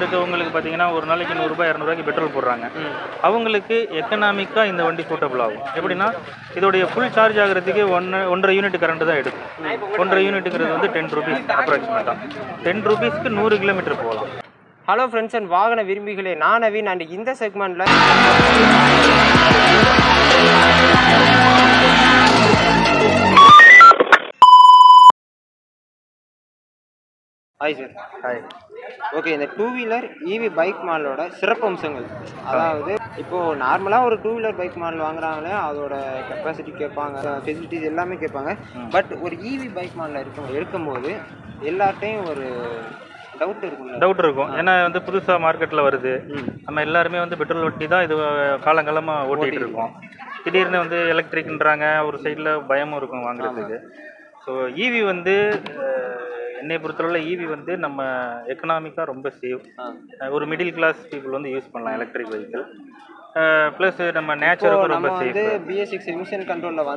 இருக்கவங்களுக்கு பார்த்தீங்கன்னா ஒரு நாளைக்கு ரூ. 100 200 பெட்ரோல் போடுறாங்க. அவங்களுக்கு எக்கனாமிக்காக இந்த வண்டி சூட்டபிள் ஆகும். எப்படின்னா இதோடைய ஃபுல் சார்ஜ் ஆகிறதுக்கு 1.5 யூனிட் கரண்ட் தான் எடுக்கும். 1.5 யூனிட்டுங்கிறது வந்து ₹10 அப்ராக்சிமேட்டாக. ₹10க்கு 100 கிலோமீட்டர் போகலாம். ஹலோ ஃப்ரெண்ட்ஸ் அண்ட் வாகன விரும்பிகளே, நான் நவீன். அண்ட் இந்த செக்மெண்ட்டில் ஹாய் சார். ஹாய். ஓகே, இந்த டூ வீலர் இவி பைக் மாடலோட சிறப்பம்சங்கள், அதாவது இப்போது நார்மலாக ஒரு டூ வீலர் பைக் மாடல் வாங்குறாங்களே, அதோட கெப்பாசிட்டி கேட்பாங்க, ஃபெசிலிட்டிஸ் எல்லாமே கேட்பாங்க. பட் ஒரு இவி பைக் மாடலில் இருக்கும்போது எல்லார்ட்டையும் ஒரு டவுட் இருக்கும். ஏன்னா வந்து புதுசாக மார்க்கெட்டில் வருது. நம்ம எல்லாருமே வந்து பெட்ரோல் வண்டி தான் இது காலங்காலமாக ஓட்டிகிட்டு இருக்கோம். திடீர்னு வந்து எலக்ட்ரிக்ன்றாங்க, ஒரு சைடில் பயமும் இருக்கும் வாங்குறதுக்கு. ஸோ ஈவி வந்து என்னை பொறுத்தளவில் ஈவி வந்து நம்ம எக்கனாமிக்காக ரொம்ப சேவ். ஒரு மிடில் கிளாஸ் பீப்புள் வந்து யூஸ் பண்ணலாம் எலக்ட்ரிக் வெஹிக்கிள். ப்ளஸ் நம்ம நேச்சருக்கும் ரொம்ப சேஃப். BS6 எமிஷன் கண்ட்ரோலில்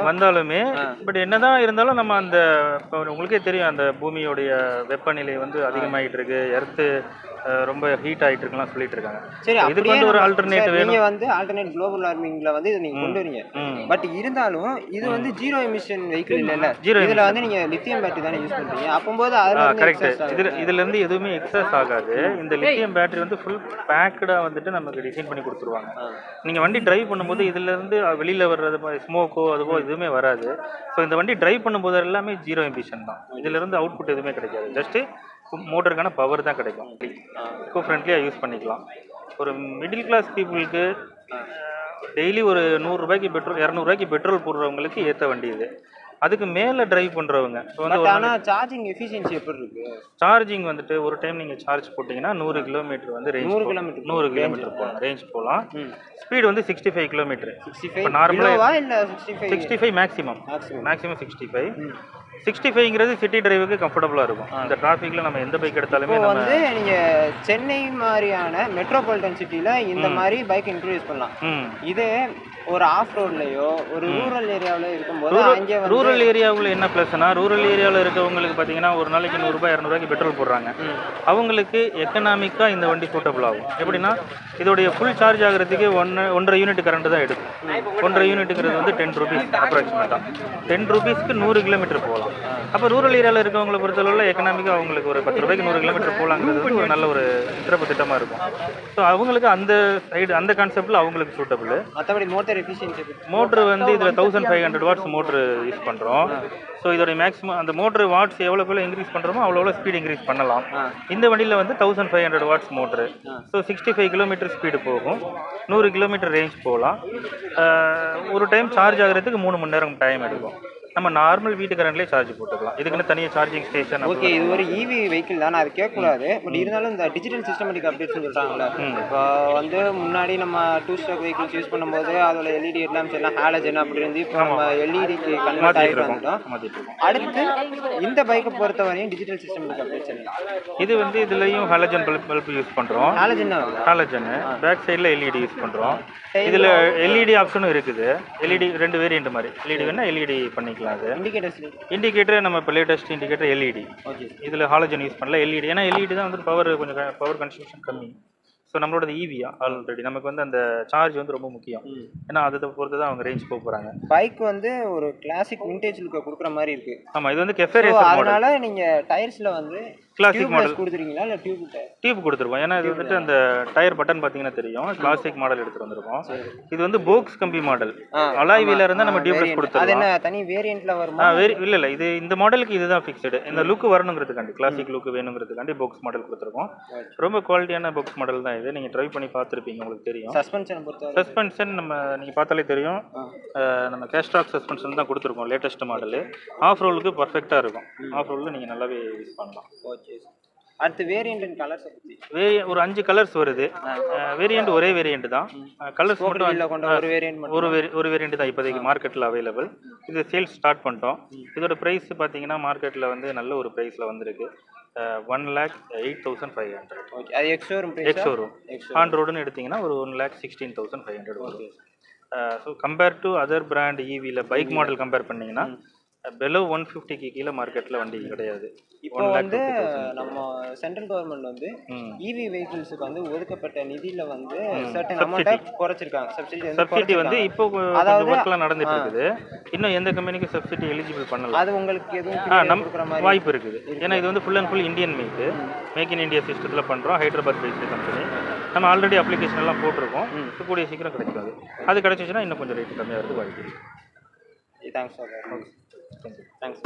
வந்தாலுமே பட் என்னதான் இருந்தாலும் நம்ம அந்த இப்போ உங்களுக்கே தெரியும், அந்த பூமியோடைய வெப்பநிலை வந்து அதிகமாகிட்டு இருக்கு, எர்த்து ரொம்ப ஹீட் ஆகிட்டு இருக்குலாம் சொல்லிட்டு இருக்காங்க. சரி, இதுக்கு வந்து ஒரு ஆல்டர்னேட்டிவ் வேணும். நீங்கள் வந்து ஆல்டர்னேட் குளோபல் வார்மிங்கில் வந்து இதை நீங்கள் கொண்டு வரீங்க. பட் இருந்தாலும் இது வந்து ஜீரோ எமிஷன் வெஹிக்கிள் இல்லை. இதில் வந்து நீங்கள் லித்தியம் பேட்டரி தானே யூஸ் பண்ணுறீங்க. அப்போது கரெக்ட். இதுலேருந்து எதுவுமே எக்ஸஸ் ஆகாது. இந்த லித்தியம் பேட்டரி வந்து ஃபுல் பேக்கடாக வந்துட்டு நமக்கு டிசைன் பண்ணி கொடுத்துருவாங்க. நீங்கள் வண்டி டிரைவ் பண்ணும்போது இதுலேருந்து வெளியில் வர்றது ஸ்மோக்கோ அதுவோ எதுவுமே வராது. ஸோ இந்த வண்டி டிரைவ் பண்ணும்போது எல்லாமே ஜீரோ எமிஷன் தான். இதுலேருந்து அவுட்புட் எதுவுமே கிடைக்காது. ஜஸ்ட்டு மோட்டருக்கான பவர் தான் கிடைக்கும். எக்கோ ஃப்ரெண்ட்லியாக யூஸ் பண்ணிக்கலாம். ஒரு மிடில் கிளாஸ் பீப்புளுக்கு டெய்லி ஒரு ₹100 பெட்ரோல் ₹200 பெட்ரோல் போடுறவங்களுக்கு ஏற்ற வண்டி இது. அதுக்கு மேலே டிரைவ் பண்ணுறவங்க சார்ஜிங் எஃபிஷியன்சி எப்படி இருக்கு? சார்ஜிங் வந்துட்டு ஒரு டைம் நீங்கள் சார்ஜ் போட்டிங்கன்னா 100 கிலோமீட்டர் வந்து ரேஞ்ச் 100 கிலோமீட்டர் போகலாம், ரேஞ்ச் போகலாம். ஸ்பீடு வந்து 65 கிலோமீட்டர். இப்போ நார்மலாக 65 மேக்ஸிமம் 65. 65ங்கிறது சிட்டி டிரைவுக்கு கம்ஃபர்டபுளாக இருக்கும். இந்த டிராஃபிக்கில் நம்ம எந்த பைக் எடுத்தாலுமே வந்து நீங்கள் சென்னை மாதிரியான மெட்ரோபாலிட்டன் சிட்டியில் இந்த மாதிரி பைக் இன்ட்ரோடியூஸ் பண்ணலாம். இதே ஒரு ஆஃப் ரோட்லையோ ஒரு ரூரல் ஏரியாவில் இருக்கும்போது அங்கே ரூரல் ஏரியாவில் என்ன ப்ளஸ்னா, ரூரல் ஏரியாவில் இருக்கவங்களுக்கு பார்த்தீங்கன்னா ஒரு நாளைக்கு ரூ. 100 200 பெட்ரோல் போடுறாங்க. அவங்களுக்கு எக்கனாமிக்காக இந்த வண்டி சூட்டபிள் ஆகும். எப்படின்னா இதோடைய ஃபுல் சார்ஜ் ஆகிறதுக்கு 1.5 யூனிட் கரண்ட் தான் எடுக்கும். 1.5 யூனிட்டுங்கிறது வந்து ₹10 அப்ராக்சிமேட்டாக. ₹10க்கு 100 கிலோமீட்டர் போகலாம். அப்போ ரூரல் ஏரியாவில் இருக்கவங்களை பொறுத்தளவில் எக்கனாமிக்காக அவங்களுக்கு ஒரு ₹10 100 கிலோமீட்டர் போகலாங்கிறது வந்து ஒரு நல்ல ஒரு சிறப்பு திட்டமாக இருக்கும். ஸோ அவங்களுக்கு அந்த சைடு அந்த கான்செப்டில் அவங்களுக்கு சூட்டபிள். மற்றபடி மோட்ரு வந்து இதில் 1500 வாட்ஸ் மோட்ரு யூஸ் பண்ணுறோம். ஸோ இதோடைய மேக்ஸிமம் அந்த மோட்ரு வாட்ஸ் எவ்வளோக்குள்ள இன்க்ரீஸ் பண்ணுறோமோ அவ்வளோ ஸ்பீடு இன்க்ரீஸ் பண்ணலாம். இந்த வண்டியில் வந்து 1500 watts motor. So 65 kilometre speed போகும், 100 கிலோமீட்டர் ரேஞ்ச் போகலாம். ஒரு டைம் சார்ஜ் ஆகிறதுக்கு 3 மணி நேரம் டைம் எடுக்கும். நம்ம நார்மல் வீட்டு கரண்ட்லேயே சார்ஜ் போட்டுக்கலாம். இதுக்குன்னு தனியாக சார்ஜிங் ஸ்டேஷன். ஓகே, இது ஒரு இவி வெஹிக்கிள் தான், அது கேட்கக்கூடாது. பட் இருந்தாலும் இந்த டிஜிட்டல் சிஸ்டமேட்டிக் அப்டேட்ஸ் சொல்லிட்டாங்கல்ல. இப்போ வந்து முன்னாடி நம்ம 2 ஸ்ட்ரோக் வெஹிக்கிள்ஸ் யூஸ் பண்ணும்போது அதில் எல்இடி ஹெட்லாம்ப்ஸ் எல்லாம் ஹாலஜன் அப்படி இருந்து இப்போ நம்ம எல்இடிக்கு கன்வெர்ட் ஆகிட்டு வந்துட்டோம். அடுத்து இந்த பைக்கை பொறுத்த வரையும் டிஜிட்டல் சிஸ்டமேட்டிக் அப்டேட்ஸ் என்ன? இது வந்து இதுலேயும் ஹாலஜன் பல்ப் யூஸ் பண்ணுறோம். ஹாலஜன் பேக் சைடில் எல்இடி யூஸ் பண்ணுறோம். இதில் எல்இடி ஆப்ஷனும் இருக்குது. எல்இடி 2 வேரியண்ட் மாதிரி. எல்இடி வேணால் எல்இடி பண்ணிக்கலாம். அது இண்டிகேட்டர் நம்ம இப்போ லேட்டஸ்ட் இண்டிகேட்டர் எல்இடி. இதில் ஹாலஜன் யூஸ் பண்ணல, எல்இடி. ஏன்னா எல்இடி தான் வந்து பவர் கன்சம்ஷன் கம்மி. ஸோ நம்மளோட ஈவியா ஆல்ரெடி நமக்கு வந்து அந்த சார்ஜ் வந்து ரொம்ப முக்கியம். ஏன்னா அதை பொறுத்து தான் அவங்க ரேஞ்ச் போக போகிறாங்க. பைக் வந்து ஒரு கிளாசிக் விண்டேஜ் லுக்கை கொடுக்குற மாதிரி இருக்குது. ஆமாம், இது வந்து கெஃபே ரேசர் மாடல். அதனால நீங்கள் டயர்ஸில் வந்து கிளாசிக் மாடல் கொடுத்துருக்கீங்களா இல்லை டியூப் கொடுத்துருவோம். ஏன்னா இது வந்துட்டு அந்த டயர் பட்டன் பார்த்தீங்கன்னா தெரியும், கிளாசிக் மாடல் எடுத்துகிட்டு வந்திருக்கோம். இது வந்து போக்ஸ் கம்பி மாடல். அலாய் வீலர் இருந்தால் நம்ம டியூப்லெஸ் கொடுத்துருவோம். தனி வேரியண்ட்டில் வருமா? இல்லை, இது இந்த மாடலுக்கு இதுதான் ஃபிக்ஸ்டு. இந்த லுக் வரணுங்கிறதுக்காண்டி, கிளாசிக் லுக் வேணுங்கிறதுக்காண்டி போக்ஸ் மாடல் கொடுத்துருக்கோம். ரொம்ப குவாலிட்டியான போக்ஸ் மாடல் தான் இது. நீங்கள் ட்ரை பண்ணி பார்த்துருப்பீங்க, உங்களுக்கு தெரியும். சஸ்பென்ஷன் நம்ம நீங்கள் பார்த்தாலே தெரியும், நம்ம கேஸ்ட்ராக் சஸ்பென்ஷன் தான் கொடுத்துருக்கோம். Latest model. ஆஃப் ரோலுக்கு பர்ஃபெக்டாக இருக்கும். ஆஃப் ரோலில் நீங்கள் நல்லாவே யூஸ் பண்ணலாம். ஓகே. அடுத்து வேரியண்ட் அண்ட் கலர்ஸ் பற்றி ஒரு 5 கலர்ஸ் வருது. வேரியண்ட் ஒரே வேரியண்ட் தான். கலர்ஸ் மட்டும் ஒரு வேரியண்ட் தான் இப்போதைக்கு மார்க்கெட்டில் அவைலபிள். இது சேல்ஸ் ஸ்டார்ட் பண்ணிட்டோம். இதோட ப்ரைஸ் பார்த்தீங்கன்னா மார்க்கெட்டில் வந்து நல்ல ஒரு ப்ரைஸில் வந்திருக்கு. 1,08,500. ஓகே, அது எக்ஸ்ஷோரூம். ஆன் ரோடுன்னு எடுத்திங்கன்னா ஒரு 1,16,500 வரும். So compare to other brand ஈவியில் பைக் மாடல் கம்பேர் பண்ணிங்கன்னா below 150க்கு கீழே மார்க்கெட்டில் வண்டி கிடையாது. இப்போ வந்து நம்ம சென்ட்ரல் கவர்மெண்ட் வந்து இவி வெஹிக்கிள்ஸுக்கு வந்து ஒதுக்கப்பட்ட நிதியில வந்து சர்டன் அமௌண்ட்டை குறைச்சிருக்காங்க. சப்சிடி வந்து இப்போ ஒர்க்லாம் நடந்துட்டு இருக்குது. இன்னும் எந்த கம்பெனிக்கும் சப்சிடி எலிஜிபிள் பண்ணல. அது உங்களுக்கு எதுவும் கொடுக்குற மாதிரி வாய்ப்பு இருக்குது. ஏன்னா இது வந்து full and full Indian make in India சிஸ்டத்தில் பண்ணுறோம். Hyderabad based company. நம்ம ஆல்ரெடி அப்ளிகேஷன் எல்லாம் போட்டிருக்கோம். கூடிய சீக்கிரம் கிடைக்காது. அது கிடைச்சிச்சுன்னா இன்னும் கொஞ்சம் ரேட் கம்மியாக இருக்குது வாய்ப்பு இருக்குது. Thanks for thanks.